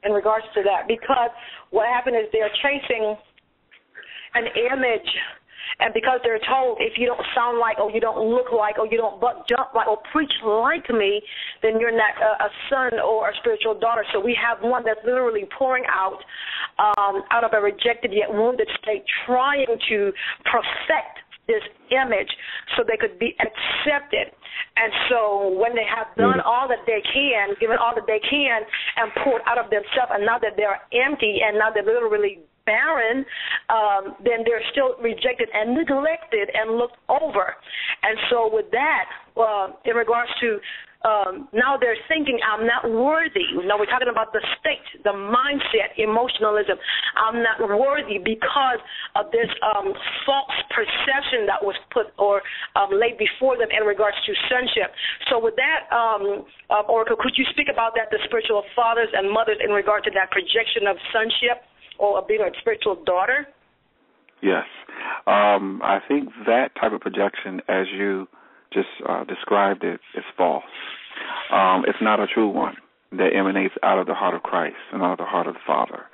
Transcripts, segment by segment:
in regards to that, because what happened is they're chasing an image, and because they're told if you don't sound like, or you don't look like, or you don't buck jump like, or preach like me, then you're not a son or a spiritual daughter. So we have one that's literally pouring out of a rejected yet wounded state, trying to perfect this image so they could be accepted. And so when they have done all that they can, given all that they can, and poured out of themselves, and now that they're empty and now they're literally barren, then they're still rejected and neglected and looked over. And so with that, in regards to now they're thinking, I'm not worthy. Now we're talking about the state, the mindset, emotionalism. I'm not worthy because of this false perception that was put or laid before them in regards to sonship. So with that, Oracle, could you speak about that, the spiritual fathers and mothers, in regard to that projection of sonship or being a spiritual daughter? Yes. I think that type of projection, as you just described it, is false. It's not a true one that emanates out of the heart of Christ and out of the heart of the Father.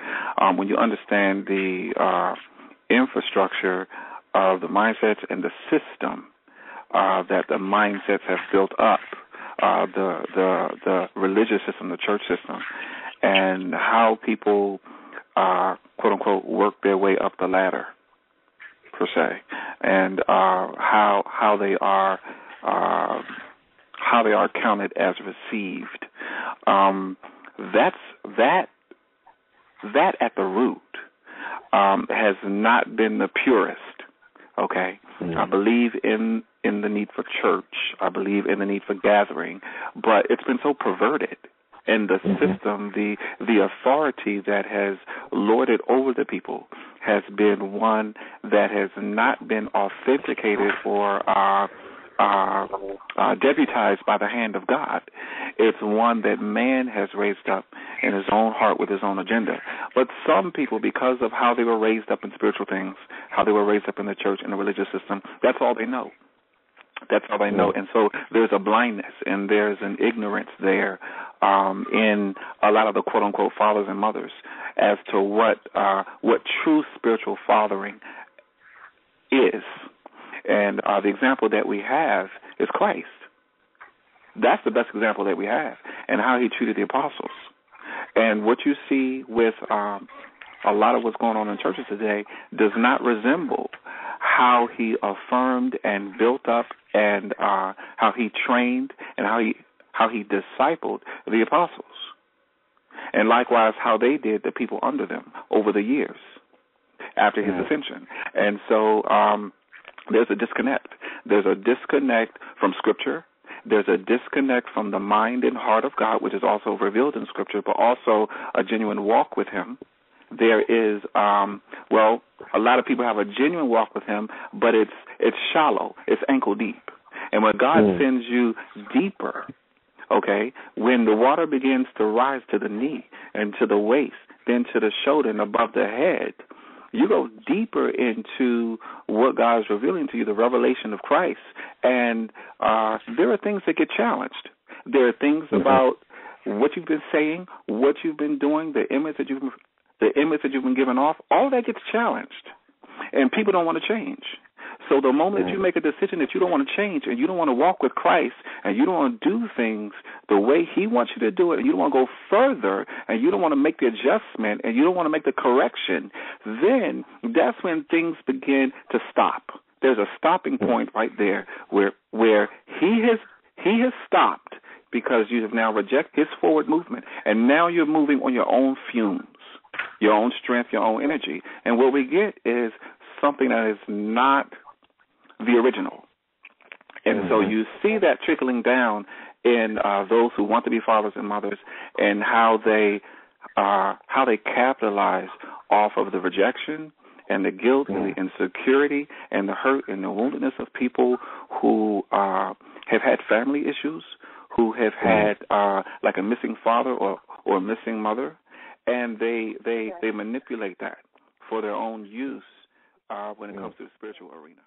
When you understand the infrastructure of the mindsets and the system that the mindsets have built up, the religious system, the church system, and how people, quote unquote, work their way up the ladder, per se, and how they are counted as received. That at the root has not been the purest. Okay, I believe in the need for church. I believe in the need for gathering, but it's been so perverted. And the system, the authority that has lorded over the people has been one that has not been authenticated or deputized by the hand of God. It's one that man has raised up in his own heart with his own agenda. But some people, because of how they were raised up in spiritual things, how they were raised up in the church and the religious system, that's all they know. That's all they know. And so there's a blindness and there's an ignorance there in a lot of the quote-unquote fathers and mothers as to what true spiritual fathering is. And the example that we have is Christ. That's the best example that we have, and how he treated the apostles. And what you see with a lot of what's going on in churches today does not resemble how he affirmed and built up and how he trained and how he discipled the apostles. And likewise how they did the people under them over the years after his ascension. And so there's a disconnect. There's a disconnect from Scripture. There's a disconnect from the mind and heart of God, which is also revealed in Scripture, but also a genuine walk with him. There is, a lot of people have a genuine walk with him, but it's shallow. It's ankle deep. And when God sends you deeper, okay, when the water begins to rise to the knee and to the waist, then to the shoulder and above the head, you go deeper into what God is revealing to you, the revelation of Christ, and there are things that get challenged. There are things about what you've been saying, what you've been doing, the image that you've been giving off. All that gets challenged, and people don't want to change. So the moment that you make a decision that you don't want to change and you don't want to walk with Christ and you don't want to do things the way he wants you to do it and you don't want to go further and you don't want to make the adjustment and you don't want to make the correction, then that's when things begin to stop. There's a stopping point right there where he has stopped because you have now rejected his forward movement, and now you're moving on your own fumes, your own strength, your own energy. And what we get is something that is not the original. And so you see that trickling down in those who want to be fathers and mothers, and how they capitalize off of the rejection and the guilt and the insecurity and the hurt and the woundedness of people who have had family issues, who have had like a missing father or a missing mother, and they manipulate that for their own use when it comes to the spiritual arena.